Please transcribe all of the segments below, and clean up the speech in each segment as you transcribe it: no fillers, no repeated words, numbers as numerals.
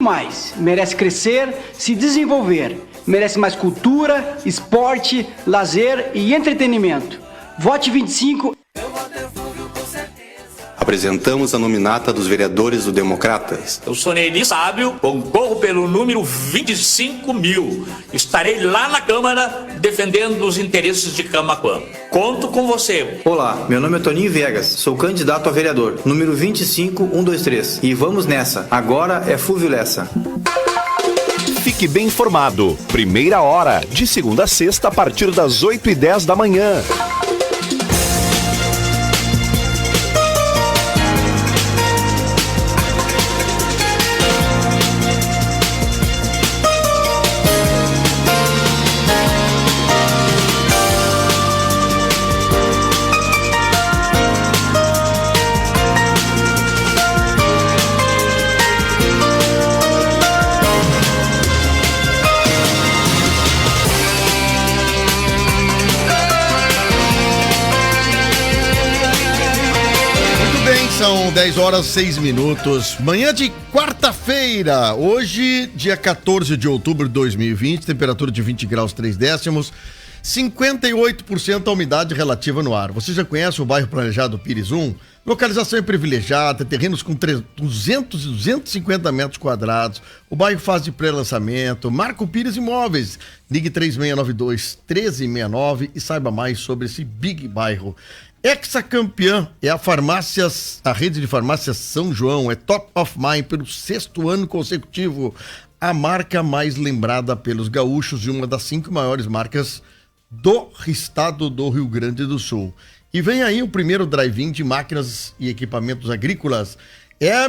mais, merece crescer, se desenvolver, merece mais cultura, esporte, lazer e entretenimento. Vote 25. Apresentamos a nominata dos vereadores do Democratas. Eu sou Neili Sábio, concorro pelo número 25.000. Estarei lá na Câmara defendendo os interesses de Camaquã. Conto com você. Olá, meu nome é Toninho Vegas, sou candidato a vereador, número 25123. E vamos nessa, agora é Fúvio Lessa. Fique bem informado. Primeira hora, de segunda a sexta, a partir das 8h10 da manhã. São 10h06. Manhã de quarta-feira, hoje, dia 14 de outubro de 2020, temperatura de 20 graus 3 décimos, 58% a umidade relativa no ar. Você já conhece o bairro planejado Pires 1? Localização é privilegiada, terrenos com 200 e 250 metros quadrados. O bairro faz de pré-lançamento. Marco Pires Imóveis. Ligue 3692-1369 e saiba mais sobre esse big bairro. Hexacampeã é a rede de farmácias São João, é top of mind pelo 6º ano consecutivo, a marca mais lembrada pelos gaúchos e uma das 5 maiores marcas do estado do Rio Grande do Sul. E vem aí o primeiro drive-in de máquinas e equipamentos agrícolas.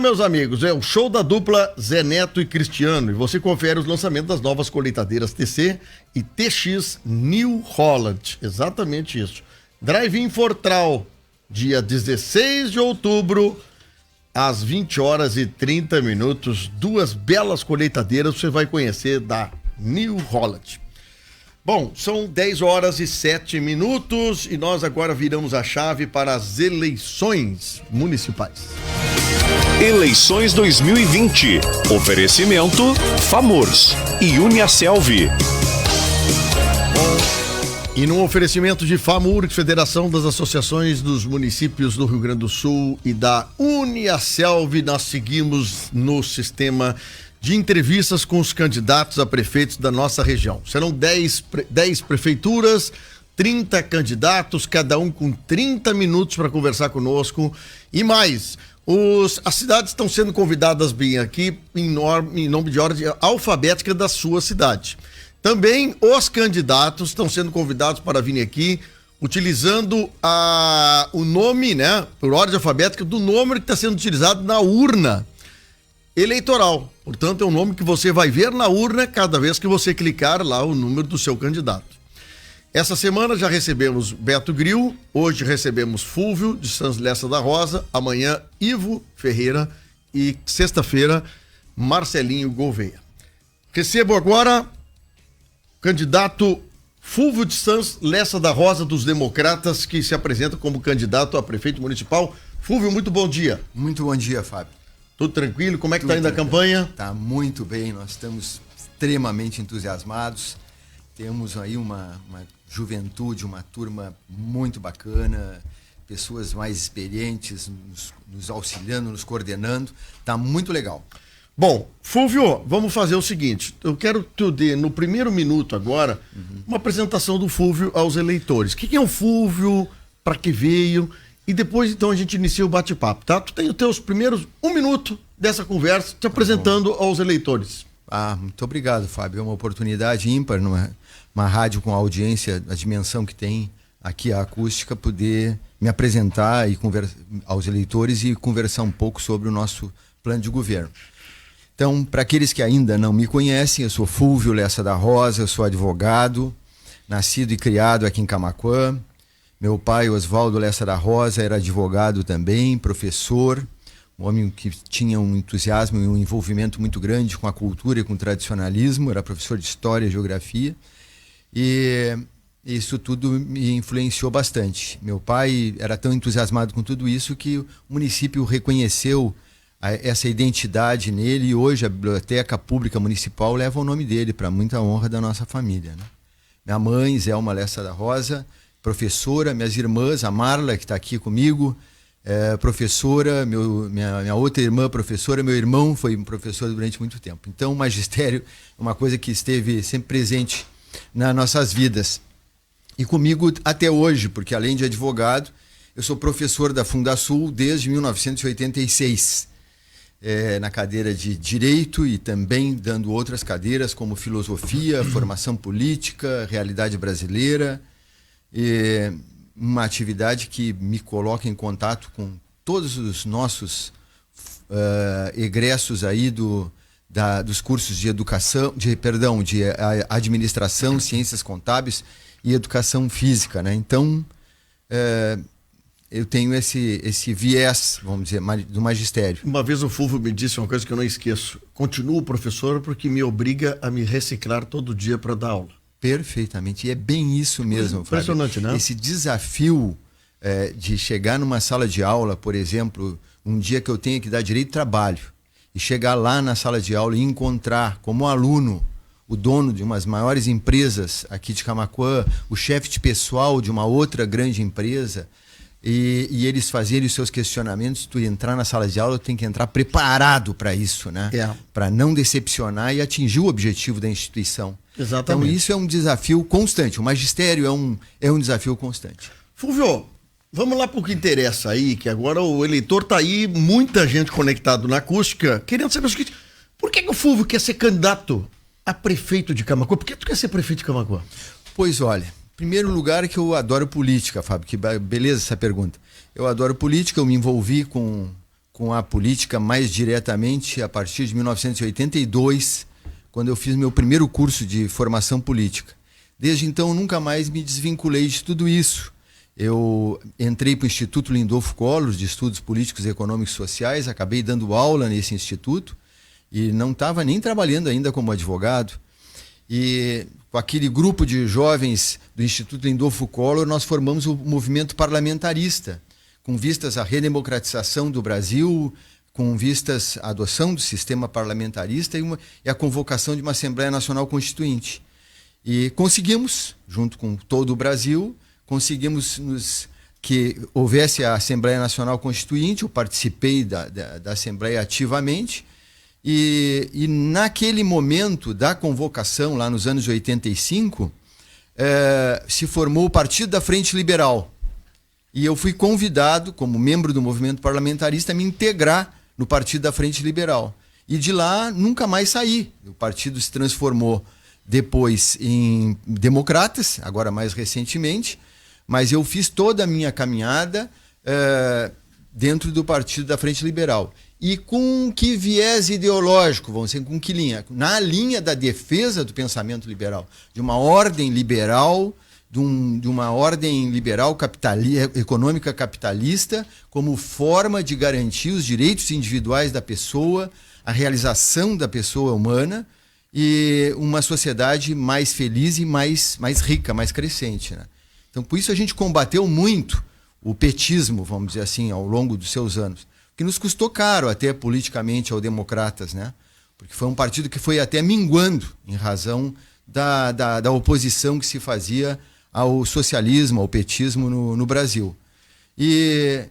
Meus amigos, é o show da dupla Zé Neto e Cristiano, e você confere os lançamentos das novas colheitadeiras TC e TX New Holland, exatamente isso. Drive-in Fortral, dia 16 de outubro, às 20h30, 2 belas colheitadeiras você vai conhecer da New Holland. Bom, são 10h07 e nós agora viramos a chave para as eleições municipais. Eleições 2020. Oferecimento FAMURS e Uniaselv. E num oferecimento de FAMURS, Federação das Associações dos Municípios do Rio Grande do Sul, e da Uniaselv, nós seguimos no sistema de entrevistas com os candidatos a prefeitos da nossa região. Serão 10 prefeituras, 30 candidatos, cada um com 30 minutos para conversar conosco. E mais, as cidades estão sendo convidadas bem aqui em nome de ordem alfabética da sua cidade. Também os candidatos estão sendo convidados para vir aqui utilizando o nome, né, por ordem alfabética, do número que está sendo utilizado na urna eleitoral. Portanto, é um nome que você vai ver na urna cada vez que você clicar lá o número do seu candidato. Essa semana já recebemos Beto Grill, hoje recebemos Fúvio de Santos Lessa da Rosa, amanhã Ivo Ferreira e sexta-feira Marcelinho Gouveia. Recebo agora candidato Fúvio de Santos Lessa da Rosa dos Democratas, que se apresenta como candidato a prefeito municipal. Fúvio, muito bom dia. Muito bom dia, Fábio. Tudo tranquilo? Como é que está indo a campanha? Está muito bem, nós estamos extremamente entusiasmados. Temos aí uma juventude, uma turma muito bacana, pessoas mais experientes nos auxiliando, nos coordenando. Está muito legal. Bom, Fúvio, vamos fazer o seguinte, eu quero que tu dê no primeiro minuto agora uma apresentação do Fúvio aos eleitores. Quem é o Fúvio, para que veio, e depois então a gente inicia o bate-papo, tá? Tu tem os teus primeiros 1 minuto dessa conversa te apresentando aos eleitores. Muito obrigado, Fábio, é uma oportunidade ímpar numa rádio com a audiência, a dimensão que tem aqui a acústica, poder me apresentar e aos eleitores e conversar um pouco sobre o nosso plano de governo. Então, para aqueles que ainda não me conhecem, eu sou Fúvio Lessa da Rosa, eu sou advogado, nascido e criado aqui em Camaquã. Meu pai, Oswaldo Lessa da Rosa, era advogado também, professor, um homem que tinha um entusiasmo e um envolvimento muito grande com a cultura e com o tradicionalismo, era professor de História e Geografia, e isso tudo me influenciou bastante. Meu pai era tão entusiasmado com tudo isso que o município reconheceu essa identidade nele, e hoje a Biblioteca Pública Municipal leva o nome dele, para muita honra da nossa família, né? Minha mãe, Zelma Lessa da Rosa, professora, minhas irmãs, a Marla, que está aqui comigo, professora, minha outra irmã professora, meu irmão foi professor durante muito tempo. Então o magistério é uma coisa que esteve sempre presente nas nossas vidas. E comigo até hoje, porque além de advogado, eu sou professor da Fundasul desde 1986, na cadeira de Direito e também dando outras cadeiras como Filosofia, Formação Política, Realidade Brasileira, uma atividade que me coloca em contato com todos os nossos egressos aí dos cursos de educação, de administração, ciências contábeis e educação física, né? Então, eu tenho esse viés, vamos dizer, do magistério. Uma vez o Fulvio me disse uma coisa que eu não esqueço: continuo professor porque me obriga a me reciclar todo dia para dar aula. Perfeitamente, e é bem isso mesmo, impressionante, Fábio. né? Esse desafio de chegar numa sala de aula, por exemplo, um dia que eu tenha que dar direito de trabalho, e chegar lá na sala de aula e encontrar como aluno o dono de umas maiores empresas aqui de Camaquã, o chefe de pessoal de uma outra grande empresa, e eles fazerem os seus questionamentos, tu entrar na sala de aula, tu tem que entrar preparado para isso, né? Para não decepcionar e atingir o objetivo da instituição. Exatamente. Então isso é um desafio constante, o magistério é um desafio constante. Fulvio, vamos lá para o que interessa aí, que agora o eleitor tá aí, muita gente conectado na acústica, querendo saber o seguinte: por que o Fulvio quer ser candidato a prefeito de Camaquã? Por que tu quer ser prefeito de Camaquã? Pois olha, em primeiro lugar é que eu adoro política, Fábio, que beleza essa pergunta. Eu adoro política, eu me envolvi com a política mais diretamente a partir de 1982, quando eu fiz meu primeiro curso de formação política. Desde então, nunca mais me desvinculei de tudo isso. Eu entrei para o Instituto Lindolfo Collor, de Estudos Políticos, Econômicos e Sociais, acabei dando aula nesse instituto e não estava nem trabalhando ainda como advogado. E com aquele grupo de jovens do Instituto Lindolfo Collor, nós formamos o movimento parlamentarista, com vistas à redemocratização do Brasil, com vistas à adoção do sistema parlamentarista e a convocação de uma Assembleia Nacional Constituinte. E conseguimos, junto com todo o Brasil, que houvesse a Assembleia Nacional Constituinte. Eu participei da Assembleia ativamente, e naquele momento da convocação, lá nos anos 85, se formou o Partido da Frente Liberal. E eu fui convidado, como membro do movimento parlamentarista, a me integrar no Partido da Frente Liberal. E de lá nunca mais saí. O partido se transformou depois em Democratas, agora mais recentemente, mas eu fiz toda a minha caminhada dentro do Partido da Frente Liberal. E com que viés ideológico, vamos dizer, com que linha? Na linha da defesa do pensamento liberal, de uma ordem liberal, de uma ordem liberal econômica capitalista, como forma de garantir os direitos individuais da pessoa, a realização da pessoa humana e uma sociedade mais feliz e mais rica, mais crescente, né? Então, por isso a gente combateu muito o petismo, vamos dizer assim, ao longo dos seus anos, que nos custou caro até politicamente aos democratas, né? Porque foi um partido que foi até minguando em razão da oposição que se fazia ao socialismo, ao petismo no Brasil. E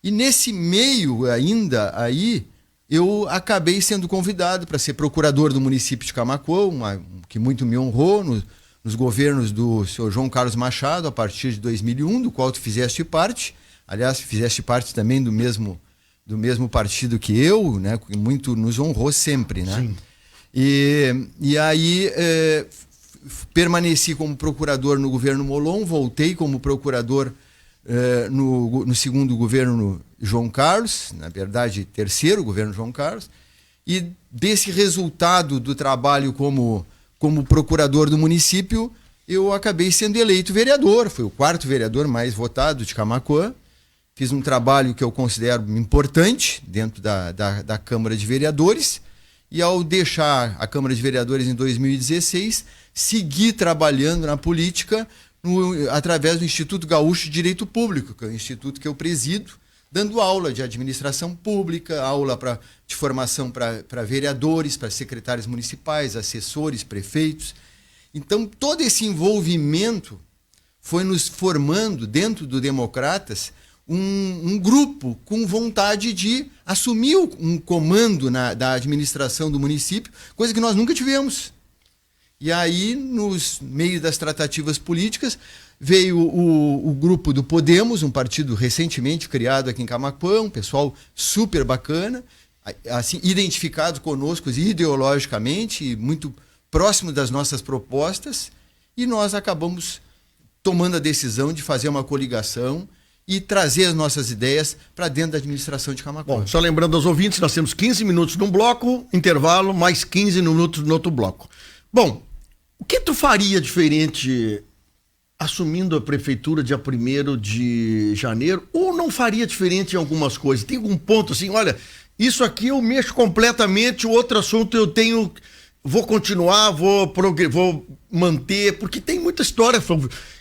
nesse meio ainda aí, eu acabei sendo convidado para ser procurador do município de Camaquã, que muito me honrou, nos governos do senhor João Carlos Machado, a partir de 2001, do qual tu fizeste parte. Aliás, fizeste parte também do mesmo partido que eu, né, que muito nos honrou sempre, né? Sim. E aí permaneci como procurador no governo Molon, voltei como procurador no segundo governo João Carlos, na verdade terceiro governo João Carlos, e desse resultado do trabalho como procurador do município, eu acabei sendo eleito vereador, fui o quarto vereador mais votado de Camaquã. Fiz um trabalho que eu considero importante dentro da Câmara de Vereadores, e ao deixar a Câmara de Vereadores em 2016, segui trabalhando na política através do Instituto Gaúcho de Direito Público, que é o instituto que eu presido dando aula de administração pública, aula de formação para vereadores, para secretários municipais, assessores, prefeitos. Então, todo esse envolvimento foi nos formando, dentro do Democratas, um grupo com vontade de assumir um comando da administração do município, coisa que nós nunca tivemos. E aí, nos meios das tratativas políticas, veio o grupo do Podemos, um partido recentemente criado aqui em Camaquã, um pessoal super bacana, assim, identificado conosco ideologicamente, muito próximo das nossas propostas, e nós acabamos tomando a decisão de fazer uma coligação e trazer as nossas ideias para dentro da administração de Camaquã. Bom, só lembrando aos ouvintes, nós temos 15 minutos num bloco, intervalo, mais 15 minutos no outro bloco. Bom, o que tu faria diferente assumindo a prefeitura dia 1º de janeiro, ou não faria diferente em algumas coisas? Tem algum ponto assim, olha, isso aqui eu mexo completamente, o outro assunto eu tenho, vou continuar, vou manter, porque tem muita história,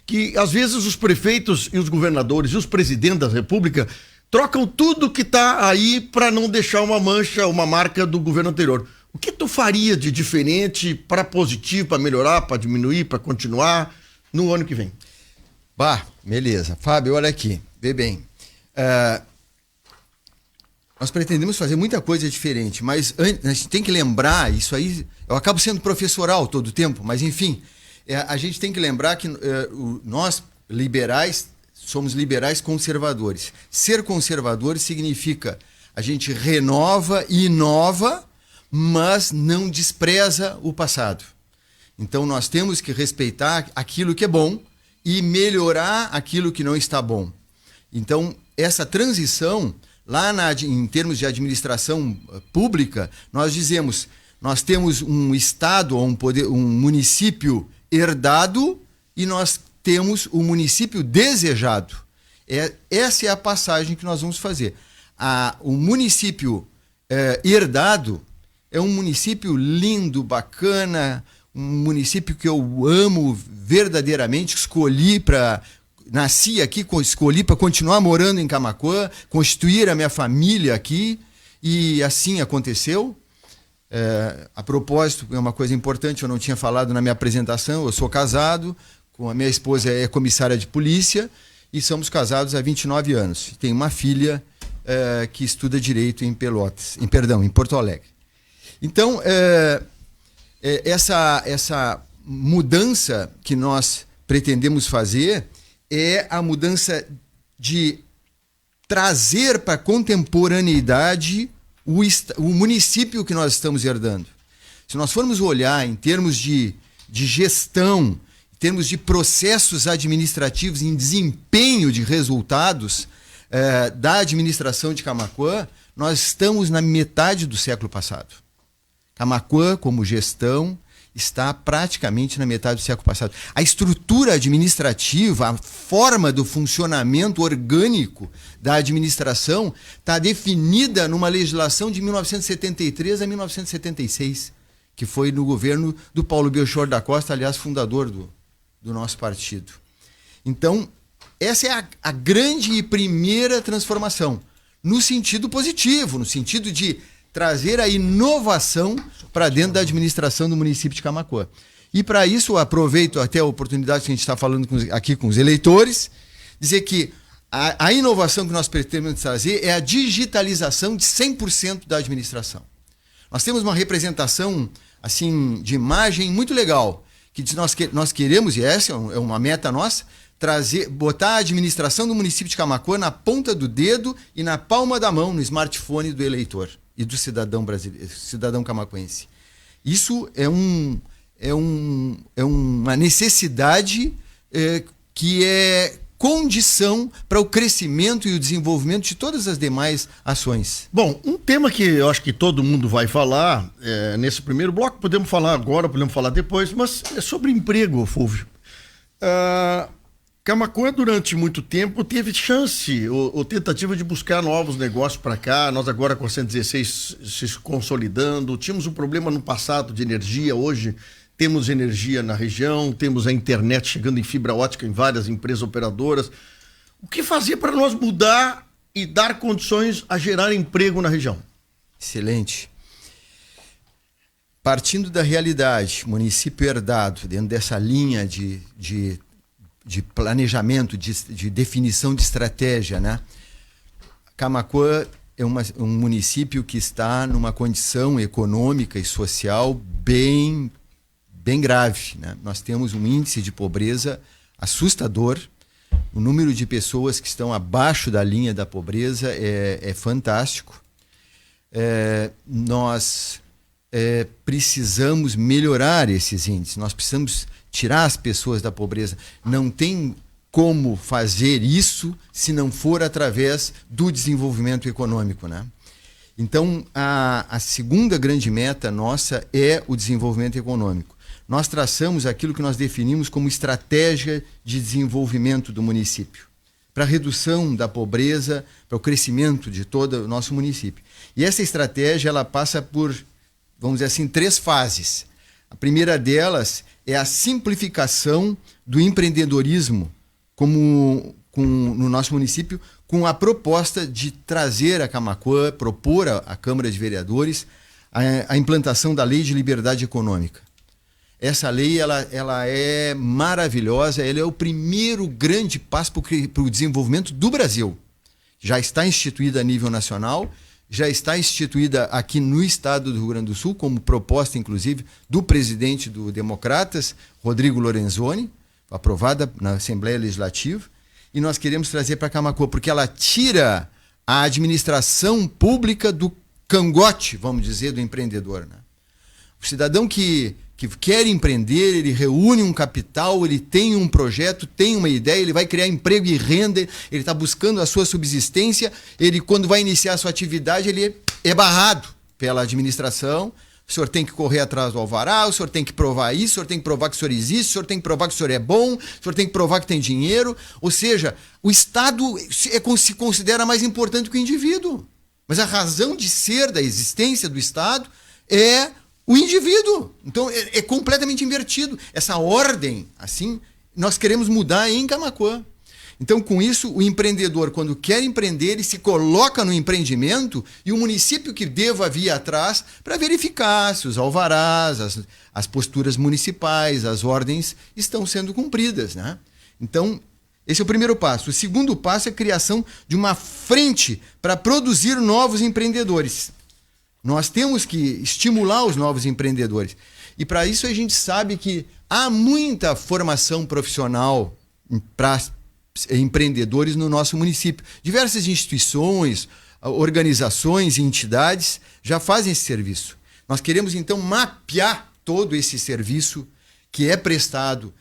que às vezes os prefeitos e os governadores e os presidentes da república trocam tudo que está aí para não deixar uma mancha, uma marca do governo anterior. O que tu faria de diferente para positivo, para melhorar, para diminuir, para continuar no ano que vem? Beleza. Fábio, olha aqui, vê bem. Nós pretendemos fazer muita coisa diferente, mas a gente tem que lembrar, isso aí, eu acabo sendo professoral todo o tempo, mas enfim, a gente tem que lembrar que nós, liberais, somos liberais conservadores. Ser conservadores significa a gente renova e inova, mas não despreza o passado. Então nós temos que respeitar aquilo que é bom e melhorar aquilo que não está bom. Então essa transição, lá em termos de administração pública, nós dizemos, nós temos um estado ou um município herdado e nós temos o município desejado. Essa é a passagem que nós vamos fazer. O município herdado é um município lindo, bacana, um município que eu amo verdadeiramente, nasci aqui, escolhi para continuar morando em Camaquã, constituir a minha família aqui, e assim aconteceu. A propósito, é uma coisa importante, eu não tinha falado na minha apresentação, eu sou casado, com a minha esposa é comissária de polícia, e somos casados há 29 anos. Tenho uma filha que estuda Direito em em Porto Alegre. Então, essa mudança que nós pretendemos fazer é a mudança de trazer para a contemporaneidade o município que nós estamos herdando. Se nós formos olhar em termos de gestão, em termos de processos administrativos, em desempenho de resultados da administração de Camaquã, nós estamos na metade do século passado. Camaquã, como gestão, está praticamente na metade do século passado. A estrutura administrativa, a forma do funcionamento orgânico da administração está definida numa legislação de 1973 a 1976, que foi no governo do Paulo Belchior da Costa, aliás, fundador do nosso partido. Então, essa é a grande e primeira transformação, no sentido positivo, no sentido de trazer a inovação para dentro da administração do município de Camaquã. E para isso, eu aproveito até a oportunidade que a gente está falando aqui com os eleitores, dizer que a inovação que nós pretendemos trazer é a digitalização de 100% da administração. Nós temos uma representação assim, de imagem muito legal, que nós queremos, e essa é uma meta nossa, botar a administração do município de Camaquã na ponta do dedo e na palma da mão no smartphone do eleitor e do cidadão brasileiro, cidadão camaquense. Isso é uma necessidade que é condição para o crescimento e o desenvolvimento de todas as demais ações. Bom, um tema que eu acho que todo mundo vai falar nesse primeiro bloco, podemos falar agora, podemos falar depois, mas é sobre emprego, Fulvio. Camaquã, durante muito tempo, teve chance ou tentativa de buscar novos negócios para cá. Nós agora com a 116 se consolidando. Tínhamos um problema no passado de energia. Hoje temos energia na região, temos a internet chegando em fibra ótica em várias empresas operadoras. O que fazer para nós mudar e dar condições a gerar emprego na região. Excelente. Partindo da realidade, município herdado, dentro dessa linha de planejamento, de definição de estratégia, né? Camaquã é um município que está numa condição econômica e social bem grave, né? Nós temos um índice de pobreza assustador. O número de pessoas que estão abaixo da linha da pobreza é fantástico. Nós precisamos melhorar esses índices, nós precisamos tirar as pessoas da pobreza. Não tem como fazer isso se não for através do desenvolvimento econômico, né? Então, a segunda grande meta nossa é o desenvolvimento econômico. Nós traçamos aquilo que nós definimos como estratégia de desenvolvimento do município, para a redução da pobreza, para o crescimento de todo o nosso município. E essa estratégia, ela passa por, vamos dizer assim, 3 fases. A primeira delas é a simplificação do empreendedorismo no nosso município, com a proposta de trazer a Camaquã, propor à Câmara de Vereadores a implantação da Lei de Liberdade Econômica. Essa lei ela é maravilhosa, ela é o primeiro grande passo para o desenvolvimento do Brasil. Já está instituída a nível nacional, já está instituída aqui no estado do Rio Grande do Sul, como proposta, inclusive, do presidente do Democratas, Rodrigo Lorenzoni, aprovada na Assembleia Legislativa, e nós queremos trazer para Camaquã, porque ela tira a administração pública do cangote, vamos dizer, do empreendedor, né? O cidadão que quer empreender, ele reúne um capital, ele tem um projeto, tem uma ideia, ele vai criar emprego e renda, ele está buscando a sua subsistência, ele, quando vai iniciar a sua atividade, ele é barrado pela administração. O senhor tem que correr atrás do alvará, o senhor tem que provar isso, o senhor tem que provar que o senhor existe, o senhor tem que provar que o senhor é bom, o senhor tem que provar que tem dinheiro. Ou seja, o Estado se considera mais importante que o indivíduo. Mas a razão de ser da existência do Estado é o indivíduo. Então é completamente invertido. Essa ordem, assim, nós queremos mudar em Camaquã. Então, com isso, o empreendedor, quando quer empreender, ele se coloca no empreendimento e o município que deva vir atrás para verificar se os alvarás, as posturas municipais, as ordens estão sendo cumpridas, né? Então, esse é o primeiro passo. O segundo passo é a criação de uma frente para produzir novos empreendedores. Nós temos que estimular os novos empreendedores. E para isso a gente sabe que há muita formação profissional para empreendedores no nosso município. Diversas instituições, organizações e entidades já fazem esse serviço. Nós queremos, então, mapear todo esse serviço que é prestado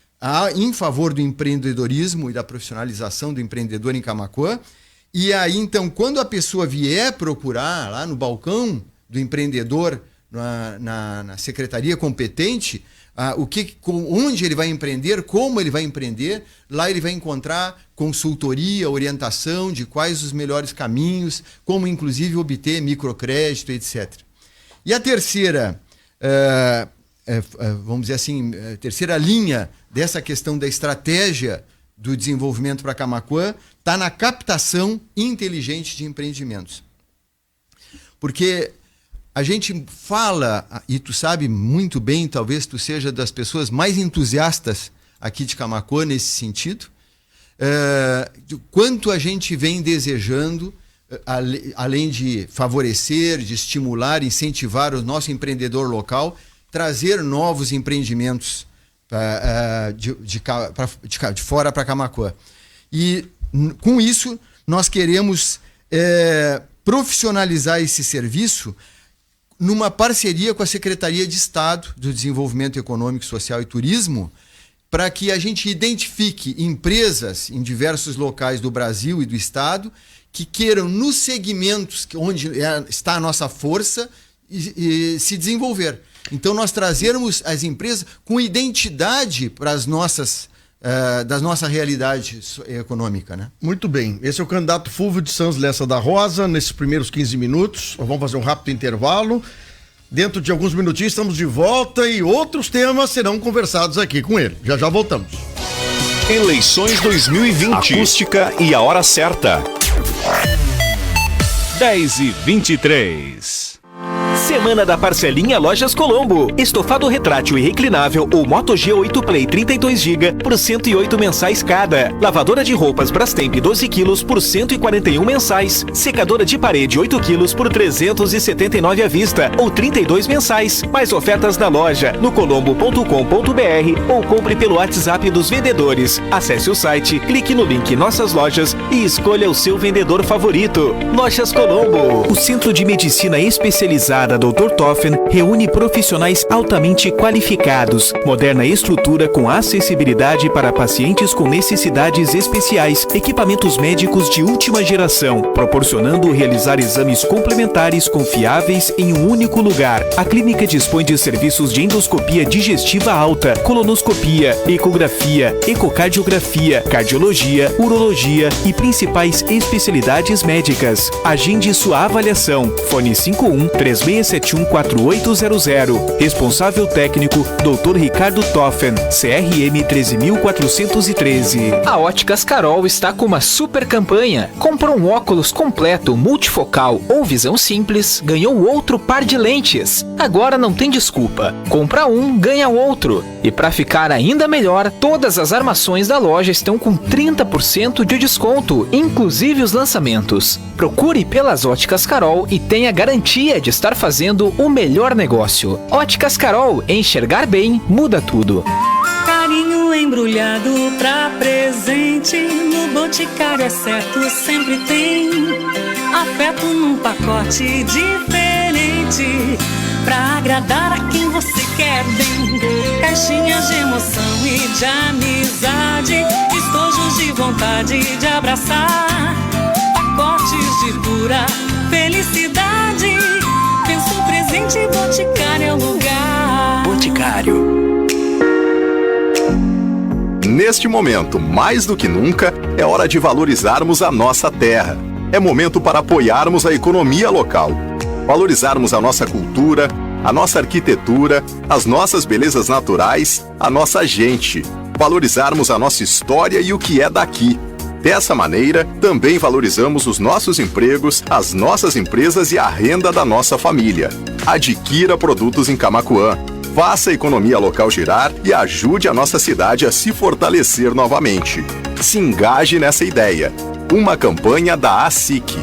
em favor do empreendedorismo e da profissionalização do empreendedor em Camaquã. E aí, então, quando a pessoa vier procurar lá no balcão do empreendedor, na secretaria competente, onde ele vai empreender, como ele vai empreender, lá ele vai encontrar consultoria, orientação de quais os melhores caminhos, como inclusive obter microcrédito, etc. E a terceira, vamos dizer assim, a terceira linha dessa questão da estratégia do desenvolvimento para Camaquã está na captação inteligente de empreendimentos. Porque a gente fala, e tu sabe muito bem, talvez tu seja das pessoas mais entusiastas aqui de Camaquã nesse sentido, quanto a gente vem desejando, além de favorecer, de estimular, incentivar o nosso empreendedor local, trazer novos empreendimentos de fora para Camaquã. E com isso nós queremos profissionalizar esse serviço numa parceria com a Secretaria de Estado do Desenvolvimento Econômico, Social e Turismo, para que a gente identifique empresas em diversos locais do Brasil e do Estado que queiram, nos segmentos onde está a nossa força, e se desenvolver. Então, nós trazermos as empresas com identidade para as nossas da nossa realidade econômica, né? Muito bem. Esse é o candidato Fulvio de Santos Lessa da Rosa, nesses primeiros 15 minutos. Nós vamos fazer um rápido intervalo. Dentro de alguns minutinhos estamos de volta e outros temas serão conversados aqui com ele. Já voltamos. Eleições 2020. Acústica e a hora certa. 10h23. Semana da Parcelinha Lojas Colombo. Estofado retrátil e reclinável ou Moto G8 Play 32GB por 108 mensais cada. Lavadora de roupas Brastemp 12 kg por 141 mensais. Secadora de parede 8 kg por 379 à vista ou 32 mensais. Mais ofertas na loja no colombo.com.br ou compre pelo WhatsApp dos vendedores. Acesse o site, clique no link Nossas Lojas e escolha o seu vendedor favorito. Lojas Colombo. O Centro de Medicina Especializada Dr. Toffen reúne profissionais altamente qualificados, moderna estrutura com acessibilidade para pacientes com necessidades especiais, equipamentos médicos de última geração, proporcionando realizar exames complementares confiáveis em um único lugar. A clínica dispõe de serviços de endoscopia digestiva alta, colonoscopia, ecografia, ecocardiografia, cardiologia, urologia e principais especialidades médicas. Agende sua avaliação. Fone 51-3671-4800. Responsável técnico, Dr. Ricardo Toffen, CRM 13413. A Óticas Carol está com uma super campanha. Compra um óculos completo, multifocal ou visão simples, ganhou outro par de lentes. Agora não tem desculpa. Compra um, ganha outro. E para ficar ainda melhor, todas as armações da loja estão com 30% de desconto, inclusive os lançamentos. Procure pelas Óticas Carol e tenha garantia de estar fazendo o melhor negócio. Óticas Carol, enxergar bem muda tudo. Carinho embrulhado pra presente, no Boticário é certo, sempre tem. Afeto num pacote diferente, pra agradar a quem você quer bem. Caixinhas de emoção e de amizade, estojos de vontade de abraçar. Pacotes de pura felicidade, penso presente, Boticário é o lugar. Boticário. Neste momento, mais do que nunca, é hora de valorizarmos a nossa terra. É momento para apoiarmos a economia local, valorizarmos a nossa cultura, a nossa arquitetura, as nossas belezas naturais, a nossa gente, valorizarmos a nossa história e o que é daqui. Dessa maneira, também valorizamos os nossos empregos, as nossas empresas e a renda da nossa família. Adquira produtos em Camaquã. Faça a economia local girar e ajude a nossa cidade a se fortalecer novamente. Se engaje nessa ideia. Uma campanha da ASIC.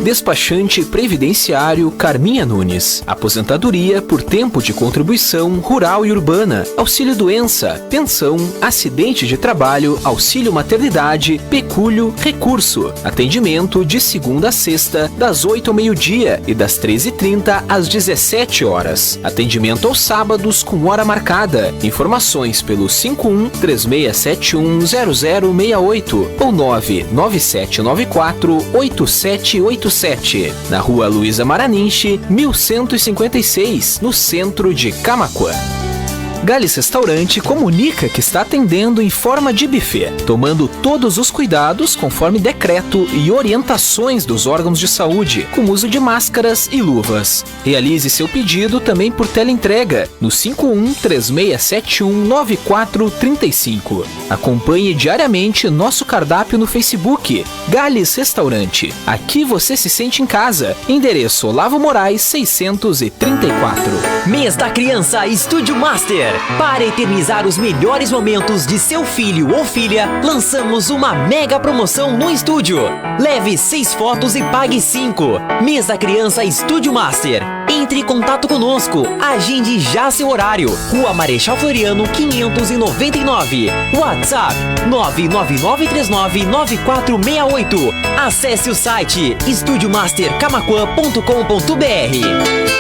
Despachante Previdenciário Carminha Nunes. Aposentadoria por tempo de contribuição rural e urbana, auxílio doença, pensão, acidente de trabalho, auxílio maternidade, pecúlio, recurso. Atendimento de segunda a sexta, das 8 ao meio-dia e das 13h30 às 17 horas. Atendimento aos sábados com hora marcada. Informações pelo 51-3671-0068 ou 99794-8787. Na Rua Luísa Maraninche, 1156, no centro de Camaquã. Gallis Restaurante comunica que está atendendo em forma de buffet, tomando todos os cuidados conforme decreto e orientações dos órgãos de saúde, com uso de máscaras e luvas. Realize seu pedido também por teleentrega no 51-3671-9435. Acompanhe diariamente nosso cardápio no Facebook, Gallis Restaurante. Aqui você se sente em casa. Endereço Olavo Moraes 634. Mês da Criança Estúdio Master. Para eternizar os melhores momentos de seu filho ou filha, lançamos uma mega promoção no estúdio. Leve 6 fotos e pague 5. Mês da Criança Estúdio Master. Entre em contato conosco. Agende já seu horário. Rua Marechal Floriano 599. WhatsApp 999399468. Acesse o site estudiomastercamaquã.com.br.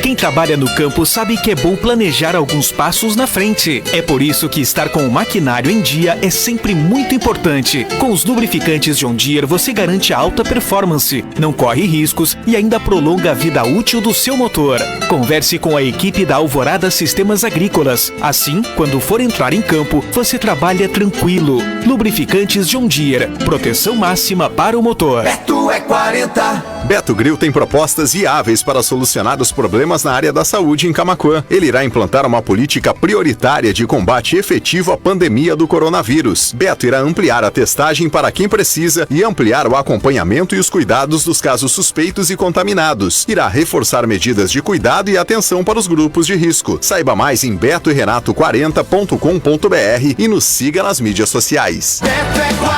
Quem trabalha no campo sabe que é bom planejar alguns passos na frente. É por isso que estar com o maquinário em dia é sempre muito importante. Com os lubrificantes John Deere você garante alta performance, não corre riscos e ainda prolonga a vida útil do seu motor. Converse com a equipe da Alvorada Sistemas Agrícolas. Assim, quando for entrar em campo, você trabalha tranquilo. Lubrificantes John Deere, proteção máxima para o motor. Beto é 40. Beto Grill tem propostas viáveis para solucionar os problemas problemas na área da saúde em Camaquã. Ele irá implantar uma política prioritária de combate efetivo à pandemia do coronavírus. Beto irá ampliar a testagem para quem precisa e ampliar o acompanhamento e os cuidados dos casos suspeitos e contaminados. Irá reforçar medidas de cuidado e atenção para os grupos de risco. Saiba mais em betoerenato40.com.br e nos siga nas mídias sociais. Beto é 40.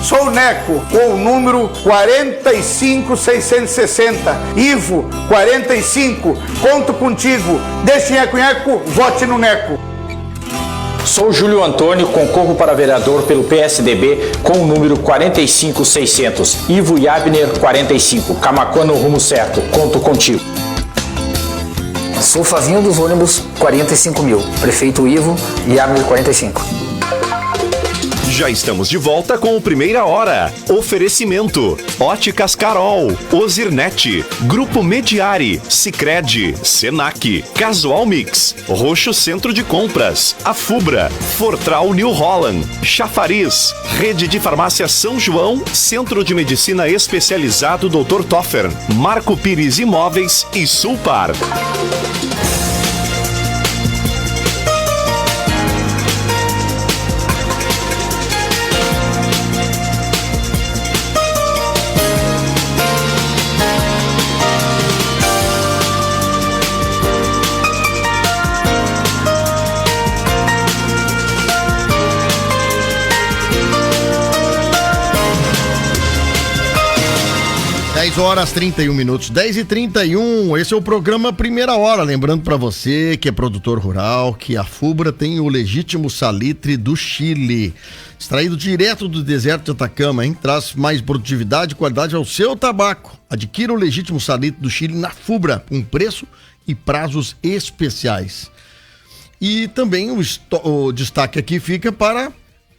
Sou o Neco, com o número 45660. Ivo 45. Conto contigo. Deixe nheco, vote no Neco. Sou Júlio Antônio, concorro para vereador pelo PSDB com o número 45600. Ivo e Abner 45. Camaquã no rumo certo. Conto contigo. Sou Flavinho dos ônibus 45.000. Prefeito Ivo e Abner 45. Já estamos de volta com o Primeira Hora. Oferecimento: Óticas Carol, Ozirnet, Grupo Mediari, Sicredi, Senac, Casual Mix, Roxo Centro de Compras, Afubra, Fortral New Holland, Chafariz, Rede de Farmácia São João, Centro de Medicina Especializado Dr. Toffer, Marco Pires Imóveis e Sulpar. Horas 31 minutos, 10h31, esse é o programa Primeira Hora, lembrando para você que é produtor rural, que a Fubra tem o legítimo salitre do Chile, extraído direto do deserto de Atacama, hein? Traz mais produtividade e qualidade ao seu tabaco. Adquira o legítimo salitre do Chile na Fubra, com preço e prazos especiais. E também o destaque aqui fica para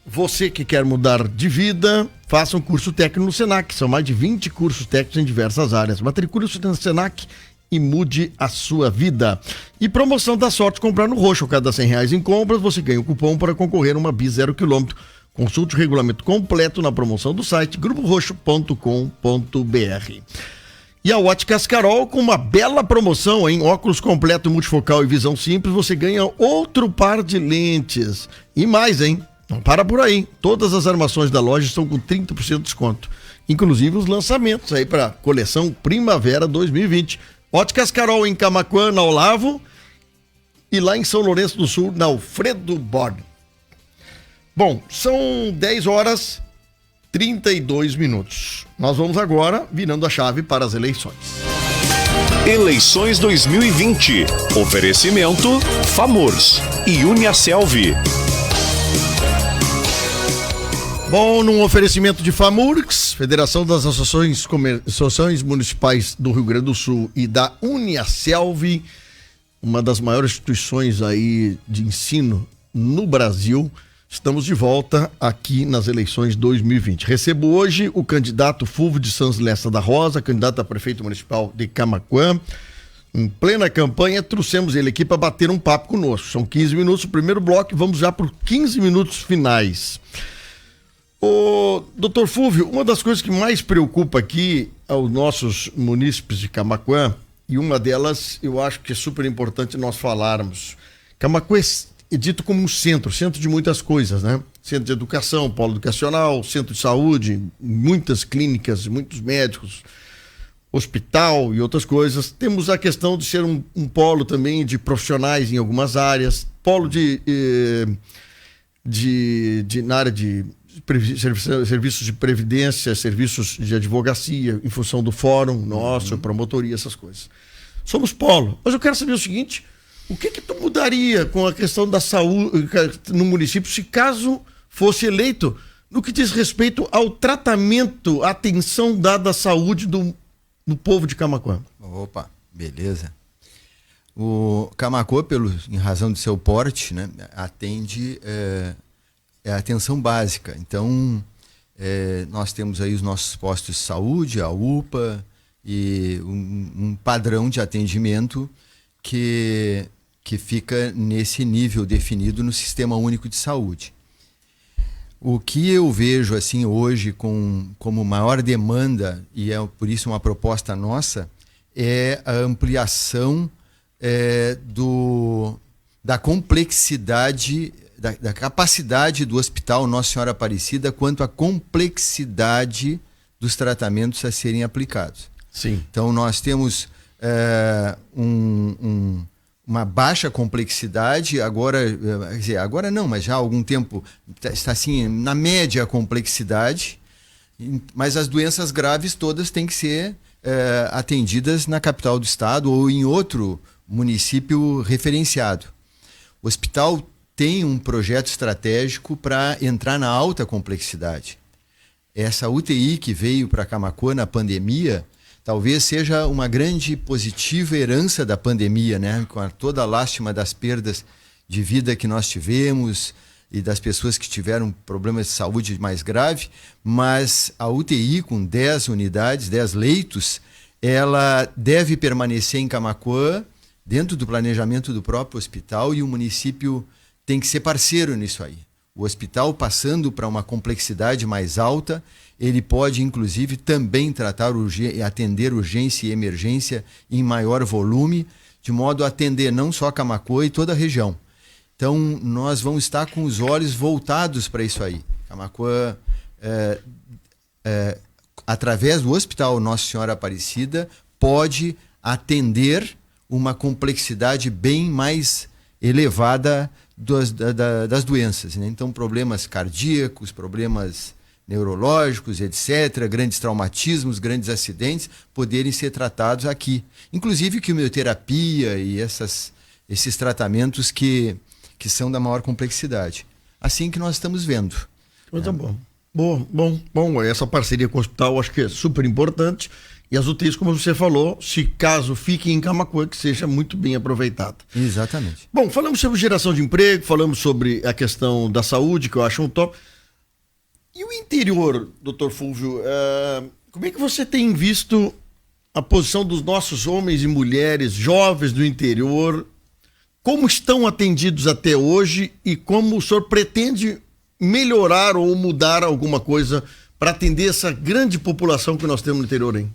você que quer mudar de vida, faça um curso técnico no Senac. São mais de 20 cursos técnicos em diversas áreas. Matricule-se no Senac e mude a sua vida. E promoção da sorte, comprar no Roxo. A cada R$100 em compras, você ganha um cupom para concorrer a uma Bis 0 km. Consulte o regulamento completo na promoção do site gruporoxo.com.br. E a Óticas Carol, com uma bela promoção, em óculos completo, multifocal e visão simples, você ganha outro par de lentes. E mais, hein? Não para por aí. Todas as armações da loja estão com 30% de desconto. Inclusive os lançamentos aí para coleção Primavera 2020. Óticas Carol em Camaquã, na Olavo. E lá em São Lourenço do Sul, na Alfredo Born. Bom, são 10h32. Nós vamos agora virando a chave para as eleições. Eleições 2020. Oferecimento: FAMURS e Uniaselv. Bom, num oferecimento de FAMURX, Federação das Associações Municipais do Rio Grande do Sul, e da Uniaselv, uma das maiores instituições aí de ensino no Brasil, estamos de volta aqui nas eleições 2020. Recebo hoje o candidato Fulvio de Santos Lessa da Rosa, candidato a prefeito municipal de Camaquã. Em plena campanha, trouxemos ele aqui para bater um papo conosco. São 15 minutos o primeiro bloco e vamos já por 15 minutos finais. Ô, doutor Fulvio, uma das coisas que mais preocupa aqui aos nossos munícipes de Camaquã, e uma delas eu acho que é super importante nós falarmos. Camaquã é dito como um centro de muitas coisas, né? Centro de educação, polo educacional, centro de saúde, muitas clínicas, muitos médicos, hospital e outras coisas. Temos a questão de ser um polo também de profissionais em algumas áreas, polo na área de serviços de previdência, serviços de advocacia, em função do fórum nosso, promotoria, essas coisas. Somos polo. Mas eu quero saber o seguinte: o que tu mudaria com a questão da saúde no município se caso fosse eleito, no que diz respeito ao tratamento, à atenção dada à saúde do povo de Camaquã? Opa, beleza. O Camaquã, em razão de seu porte, né, atende a atenção básica. Então, nós temos aí os nossos postos de saúde, a UPA, e um padrão de atendimento que fica nesse nível definido no Sistema Único de Saúde. O que eu vejo assim hoje como maior demanda, e é por isso uma proposta nossa, é a ampliação da complexidade, da capacidade do Hospital Nossa Senhora Aparecida quanto à complexidade dos tratamentos a serem aplicados. Sim. Então nós temos uma baixa complexidade, agora não, mas já há algum tempo está assim, na média a complexidade, mas as doenças graves todas têm que ser atendidas na capital do estado ou em outro município referenciado. O hospital tem um projeto estratégico para entrar na alta complexidade. Essa UTI que veio para Camaquã na pandemia talvez seja uma grande positiva herança da pandemia, né? Com toda a lástima das perdas de vida que nós tivemos e das pessoas que tiveram problemas de saúde mais grave, mas a UTI com 10 unidades, 10 leitos, ela deve permanecer em Camaquã, dentro do planejamento do próprio hospital, e o município tem que ser parceiro nisso aí. O hospital, passando para uma complexidade mais alta, ele pode, inclusive, também atender urgência e emergência em maior volume, de modo a atender não só Camaquã e toda a região. Então, nós vamos estar com os olhos voltados para isso aí. Camaquã, através do Hospital Nossa Senhora Aparecida, pode atender uma complexidade bem mais elevada das doenças, né? Então, problemas cardíacos, problemas neurológicos, etc., grandes traumatismos, grandes acidentes, poderem ser tratados aqui. Inclusive quimioterapia e esses tratamentos que são da maior complexidade. Assim que nós estamos vendo. Muito bom. Bom, essa parceria com o hospital acho que é super importante. E as UTIs, como você falou, se caso fiquem em Camaquã, que seja muito bem aproveitada. Exatamente. Bom, falamos sobre geração de emprego, falamos sobre a questão da saúde, que eu acho um top. E o interior, doutor Fulvio, como é que você tem visto a posição dos nossos homens e mulheres jovens do interior? Como estão atendidos até hoje e como o senhor pretende melhorar ou mudar alguma coisa para atender essa grande população que nós temos no interior, hein?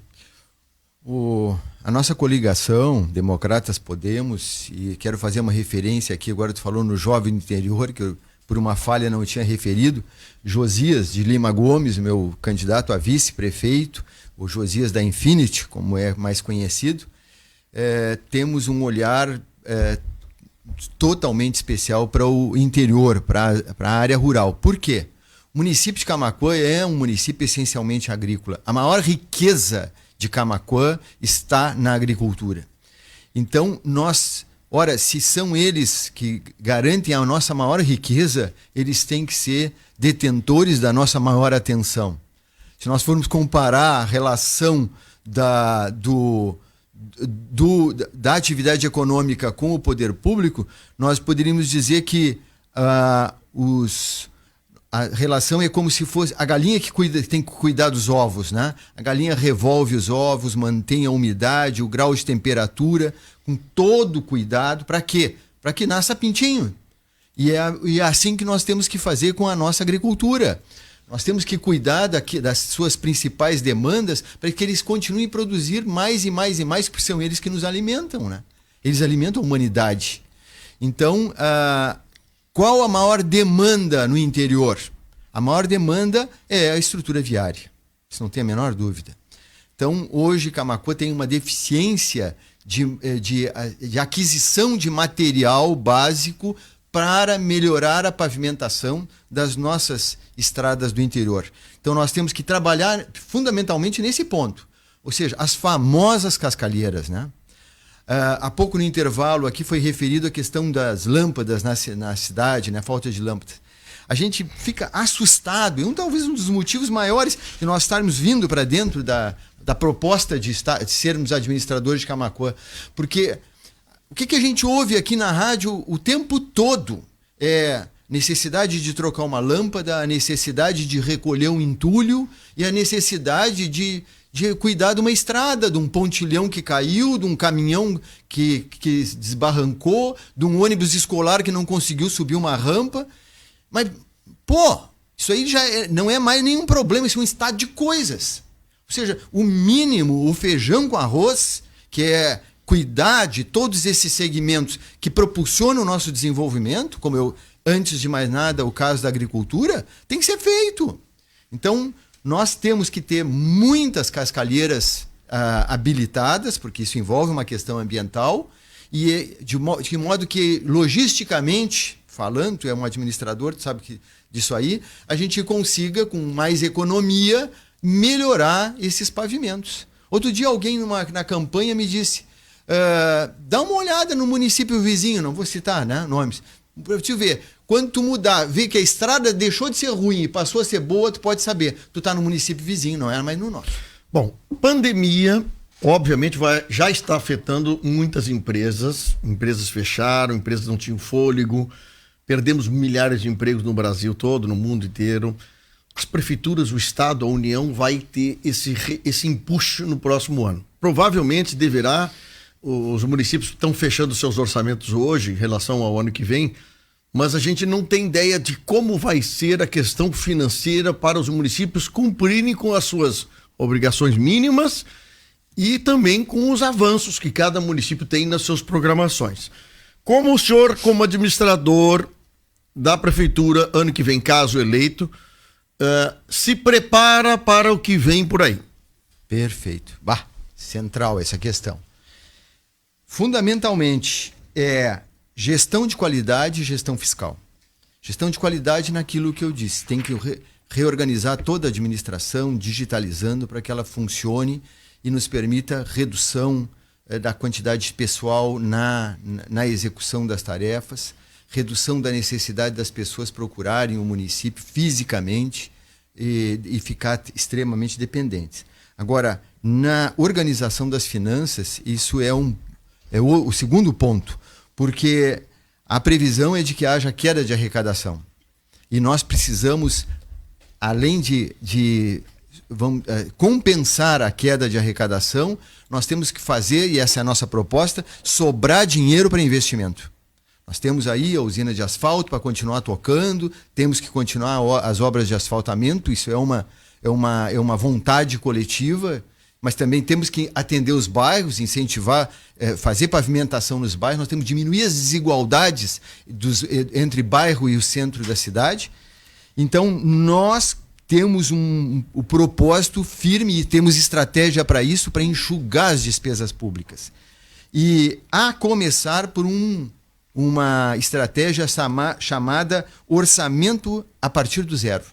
A nossa coligação, Democratas Podemos, e quero fazer uma referência aqui, agora tu falou no jovem do interior, que eu, por uma falha, não tinha referido, Josias de Lima Gomes, meu candidato a vice-prefeito, o Josias da Infinity, como é mais conhecido, temos um olhar totalmente especial para o interior, para a área rural. Por quê? O município de Camaquã é um município essencialmente agrícola. A maior riqueza de Camaquã está na agricultura. Então, se são eles que garantem a nossa maior riqueza, eles têm que ser detentores da nossa maior atenção. Se nós formos comparar a relação da atividade econômica com o poder público, nós poderíamos dizer que a relação é como se fosse a galinha que tem que cuidar dos ovos, né? A galinha revolve os ovos, mantém a umidade, o grau de temperatura, com todo cuidado. Para quê? Para que nasça pintinho. E é assim que nós temos que fazer com a nossa agricultura. Nós temos que cuidar das suas principais demandas para que eles continuem a produzir mais e mais e mais, porque são eles que nos alimentam, né? Eles alimentam a humanidade. Então, qual a maior demanda no interior? A maior demanda é a estrutura viária. Isso não tem a menor dúvida. Então, hoje, Camaquã tem uma deficiência de aquisição de material básico para melhorar a pavimentação das nossas estradas do interior. Então, nós temos que trabalhar fundamentalmente nesse ponto. Ou seja, as famosas cascalheiras, né? Há pouco no intervalo aqui foi referido a questão das lâmpadas na cidade, né? Falta de lâmpadas. A gente fica assustado, e talvez um dos motivos maiores de nós estarmos vindo para dentro da proposta de sermos administradores de Camaquã, porque o que a gente ouve aqui na rádio o tempo todo é necessidade de trocar uma lâmpada, a necessidade de recolher um entulho e a necessidade de cuidar de uma estrada, de um pontilhão que caiu, de um caminhão que desbarrancou, de um ônibus escolar que não conseguiu subir uma rampa. Mas, isso aí já não é mais nenhum problema, isso é um estado de coisas. Ou seja, o mínimo, o feijão com arroz, que é cuidar de todos esses segmentos que propulsionam o nosso desenvolvimento, como antes de mais nada, o caso da agricultura, tem que ser feito. Então, nós temos que ter muitas cascalheiras habilitadas, porque isso envolve uma questão ambiental, e de modo que, logisticamente falando, tu é um administrador, tu sabe disso aí, a gente consiga, com mais economia, melhorar esses pavimentos. Outro dia alguém na campanha me disse, dá uma olhada no município vizinho, não vou citar, né, nomes, para te ver, quando tu mudar, ver que a estrada deixou de ser ruim e passou a ser boa, tu pode saber, tu está no município vizinho, não é mais no nosso. Bom, pandemia, obviamente, já está afetando muitas empresas. Empresas fecharam, empresas não tinham fôlego. Perdemos milhares de empregos no Brasil todo, no mundo inteiro. As prefeituras, o Estado, a União vai ter esse empuxo no próximo ano. Provavelmente os municípios estão fechando seus orçamentos hoje em relação ao ano que vem, mas a gente não tem ideia de como vai ser a questão financeira para os municípios cumprirem com as suas obrigações mínimas e também com os avanços que cada município tem nas suas programações. Como o senhor, como administrador da prefeitura, ano que vem, caso eleito, se prepara para o que vem por aí? Perfeito. Central essa questão. Fundamentalmente, gestão de qualidade e gestão fiscal. Gestão de qualidade naquilo que eu disse, tem que reorganizar toda a administração, digitalizando para que ela funcione e nos permita redução da quantidade de pessoal na execução das tarefas, redução da necessidade das pessoas procurarem o município fisicamente e ficar extremamente dependentes. Agora, na organização das finanças, isso é o segundo ponto, porque a previsão é de que haja queda de arrecadação. E nós precisamos, além de compensar a queda de arrecadação, nós temos que fazer, e essa é a nossa proposta, sobrar dinheiro para investimento. Nós temos aí a usina de asfalto para continuar tocando, temos que continuar as obras de asfaltamento, isso é uma vontade coletiva, mas também temos que atender os bairros, incentivar, fazer pavimentação nos bairros, nós temos que diminuir as desigualdades entre bairro e o centro da cidade. Então, nós temos o propósito firme e temos estratégia para isso, para enxugar as despesas públicas. E a começar por uma estratégia chamada orçamento a partir do zero.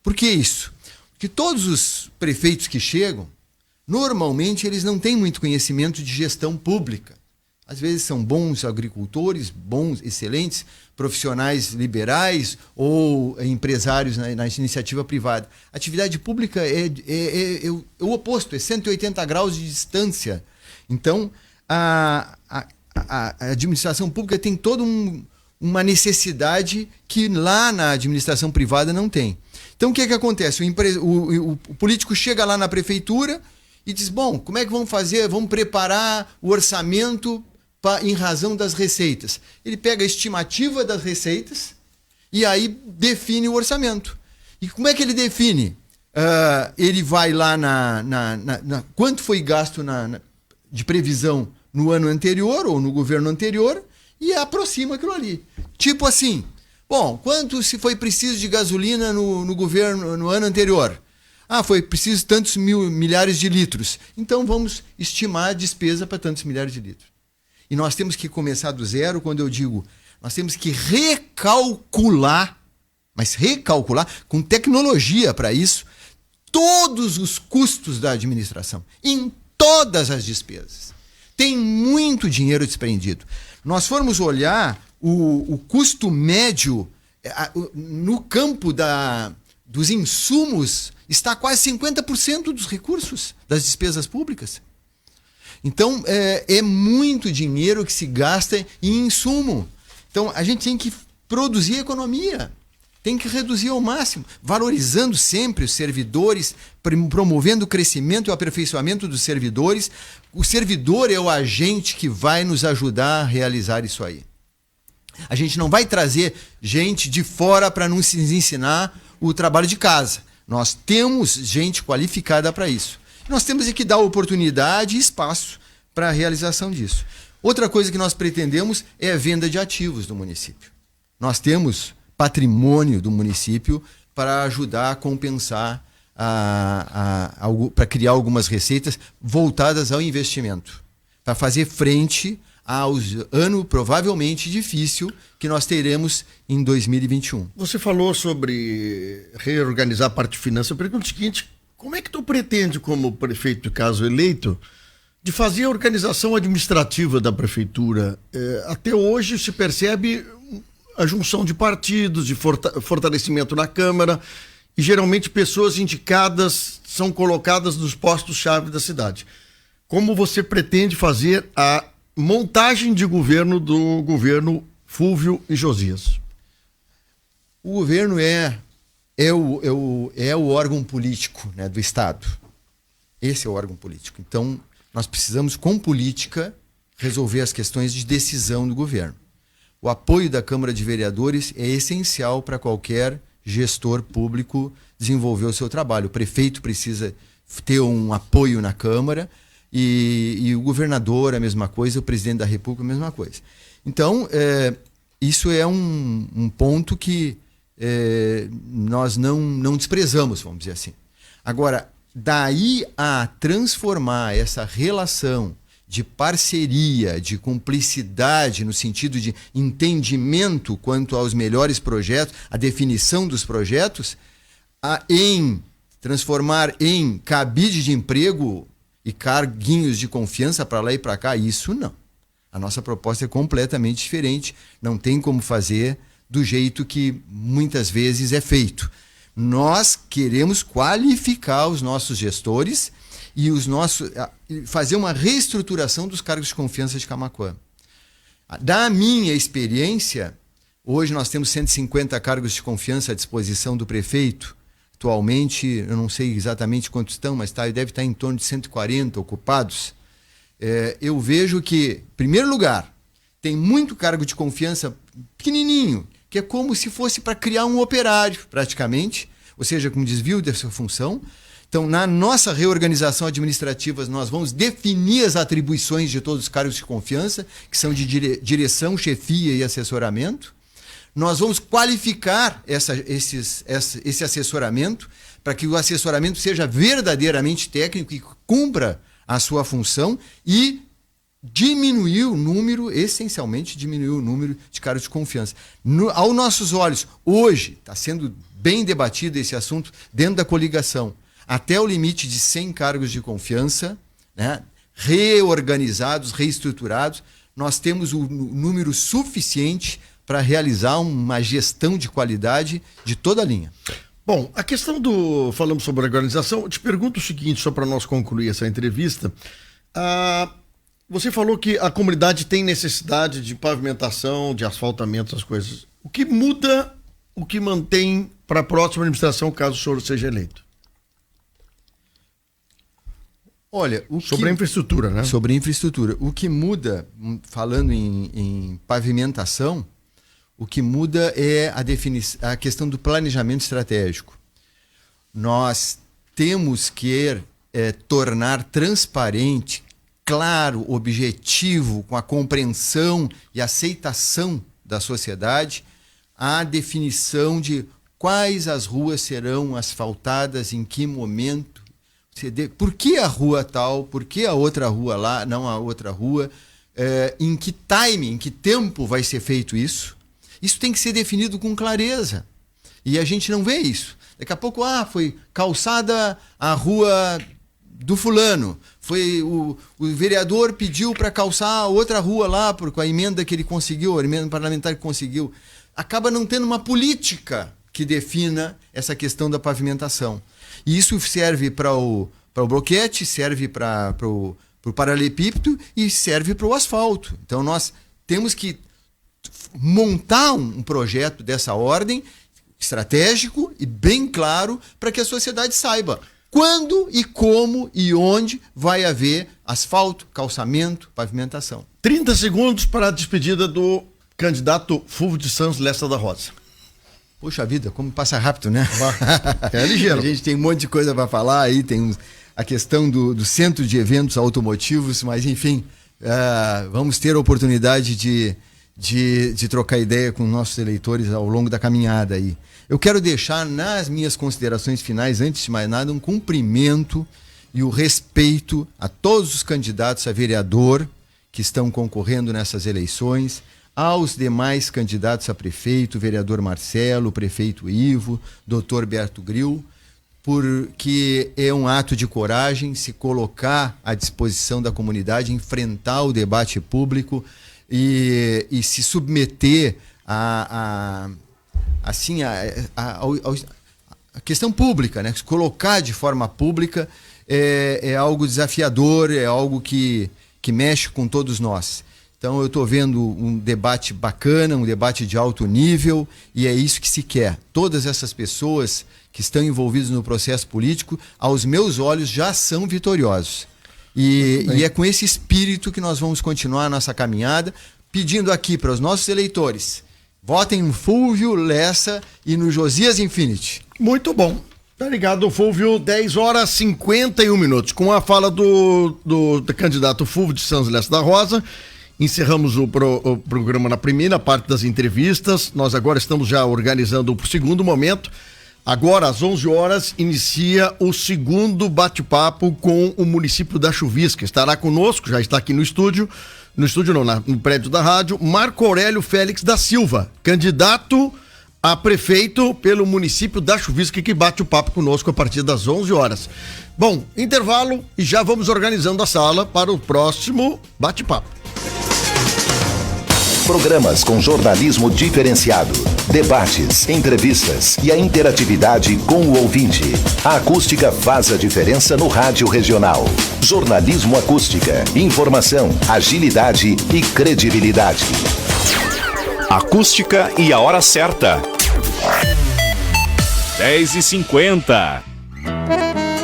Por que isso? Porque todos os prefeitos que chegam, normalmente eles não têm muito conhecimento de gestão pública. Às vezes são bons agricultores, bons, excelentes, profissionais liberais ou empresários na iniciativa privada. A atividade pública é o oposto, é 180 graus de distância. Então, a administração pública tem toda uma necessidade que lá na administração privada não tem. Então, o que acontece? O político chega lá na prefeitura e diz, bom, como é que vamos fazer? Vamos preparar o orçamento em razão das receitas. Ele pega a estimativa das receitas e aí define o orçamento. E como é que ele define? Ele vai lá quanto foi gasto de previsão no ano anterior ou no governo anterior e aproxima aquilo ali. Tipo assim, bom, quanto se foi preciso de gasolina no governo no ano anterior? Foi preciso tantos milhares de litros. Então vamos estimar a despesa para tantos milhares de litros. E nós temos que começar do zero quando eu digo, nós temos que recalcular, mas recalcular com tecnologia para isso, todos os custos da administração, em todas as despesas. Tem muito dinheiro desprendido. Nós formos olhar o custo médio no campo dos insumos, está quase 50% dos recursos das despesas públicas. Então, é muito dinheiro que se gasta em insumo. Então, a gente tem que produzir economia, tem que reduzir ao máximo, valorizando sempre os servidores, promovendo o crescimento e o aperfeiçoamento dos servidores. O servidor é o agente que vai nos ajudar a realizar isso aí. A gente não vai trazer gente de fora para nos ensinar o trabalho de casa. Nós temos gente qualificada para isso. Nós temos que dar oportunidade e espaço para a realização disso. Outra coisa que nós pretendemos é a venda de ativos do município. Nós temos patrimônio do município para ajudar a compensar, para criar algumas receitas voltadas ao investimento, para fazer frente ao ano provavelmente difícil que nós teremos em 2021. Você falou sobre reorganizar a parte de finanças. Eu pergunto o seguinte: como é que tu pretende, como prefeito, caso eleito, de fazer a organização administrativa da prefeitura? Até hoje se percebe a junção de partidos, de fortalecimento na Câmara, e geralmente pessoas indicadas são colocadas nos postos-chave da cidade. Como você pretende fazer a montagem de governo do governo Fúvio e Josias? O governo é o órgão político, né, do Estado. Esse é o órgão político. Então, nós precisamos, com política, resolver as questões de decisão do governo. O apoio da Câmara de Vereadores é essencial para qualquer gestor público desenvolver o seu trabalho. O prefeito precisa ter um apoio na Câmara e o governador a mesma coisa, o presidente da República a mesma coisa. Então, isso é um ponto que nós não desprezamos, vamos dizer assim. Agora, daí a transformar essa relação de parceria, de cumplicidade, no sentido de entendimento quanto aos melhores projetos, a definição dos projetos, em transformar em cabide de emprego e carguinhos de confiança para lá e para cá, isso não. A nossa proposta é completamente diferente, não tem como fazer do jeito que muitas vezes é feito. Nós queremos qualificar os nossos gestores e fazer uma reestruturação dos cargos de confiança de Camaquã. Da minha experiência, hoje nós temos 150 cargos de confiança à disposição do prefeito. Atualmente, eu não sei exatamente quantos estão, mas deve estar em torno de 140 ocupados. Eu vejo que, em primeiro lugar, tem muito cargo de confiança pequenininho, que é como se fosse para criar um operário, praticamente, ou seja, com desvio dessa função. Então, na nossa reorganização administrativa, nós vamos definir as atribuições de todos os cargos de confiança, que são de direção, chefia e assessoramento. Nós vamos qualificar esse assessoramento para que o assessoramento seja verdadeiramente técnico e cumpra a sua função e diminuir o número, essencialmente diminuir o número de cargos de confiança. Aos nossos olhos, hoje, está sendo bem debatido esse assunto dentro da coligação, até o limite de 100 cargos de confiança, né, reorganizados, reestruturados, nós temos o número suficiente para realizar uma gestão de qualidade de toda a linha. Bom, a questão falamos sobre organização, eu te pergunto o seguinte, só para nós concluir essa entrevista. Você falou que a comunidade tem necessidade de pavimentação, de asfaltamento, essas coisas. O que muda, o que mantém para a próxima administração, caso o senhor seja eleito? Olha, sobre a infraestrutura, né? Sobre a infraestrutura. O que muda, falando em pavimentação, o que muda é a questão do planejamento estratégico. Nós temos que tornar transparente, claro, objetivo, com a compreensão e aceitação da sociedade, a definição de quais as ruas serão asfaltadas, em que momento, por que a rua tal, por que a outra rua lá, não a outra rua, em que timing, em que tempo vai ser feito isso. Isso tem que ser definido com clareza. E a gente não vê isso. Daqui a pouco, foi calçada a rua do fulano. O vereador pediu para calçar outra rua lá, com a emenda que ele conseguiu, a emenda parlamentar que conseguiu. Acaba não tendo uma política que defina essa questão da pavimentação. E isso serve para o bloquete, serve para o paralelepípedo e serve para o asfalto. Então nós temos que montar um projeto dessa ordem, estratégico e bem claro, para que a sociedade saiba quando e como e onde vai haver asfalto, calçamento, pavimentação. 30 segundos para a despedida do candidato Fulvio de Santos Lessa da Rosa. Poxa vida, como passa rápido, né? É ligeiro. A gente tem um monte de coisa para falar aí, tem a questão do centro de eventos automotivos, mas enfim, vamos ter a oportunidade de trocar ideia com nossos eleitores ao longo da caminhada aí. Eu quero deixar nas minhas considerações finais, antes de mais nada, um cumprimento e o respeito a todos os candidatos a vereador que estão concorrendo nessas eleições, aos demais candidatos a prefeito, vereador Marcelo, prefeito Ivo, doutor Berto Gril, porque é um ato de coragem se colocar à disposição da comunidade, enfrentar o debate público e se submeter a questão pública, né? Se colocar de forma pública é algo desafiador, é algo que mexe com todos nós. Então eu estou vendo um debate bacana, um debate de alto nível, e é isso que se quer. Todas essas pessoas que estão envolvidas no processo político, aos meus olhos, já são vitoriosos. E é com esse espírito que nós vamos continuar a nossa caminhada, pedindo aqui para os nossos eleitores, votem no Fulvio Lessa e no Josias Infinity. Muito bom. Tá ligado, Fulvio, 10 horas 51 minutos. Com a fala do candidato Fulvio de Santos Lessa da Rosa, encerramos o programa na primeira parte das entrevistas. Nós agora estamos já organizando o segundo momento. Agora, às 11 horas, inicia o segundo bate-papo com o município da Chuvisca. Estará conosco, já está aqui no estúdio não, no prédio da rádio, Marco Aurélio Félix da Silva, candidato a prefeito pelo município da Chuvisca, que bate o papo conosco a partir das 11 horas. Bom, intervalo e já vamos organizando a sala para o próximo bate-papo. Programas com jornalismo diferenciado, debates, entrevistas e a interatividade com o ouvinte. A acústica faz a diferença no rádio regional. Jornalismo Acústica. Informação, agilidade e credibilidade. Acústica e a hora certa. 10h50.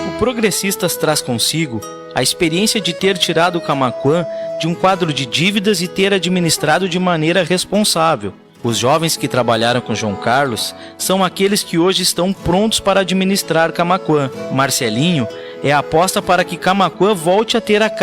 O Progressistas traz consigo a experiência de ter tirado o Camaquã de um quadro de dívidas e ter administrado de maneira responsável. Os jovens que trabalharam com João Carlos são aqueles que hoje estão prontos para administrar Camaquã. Marcelinho é a aposta para que Camaquã volte a ter a cara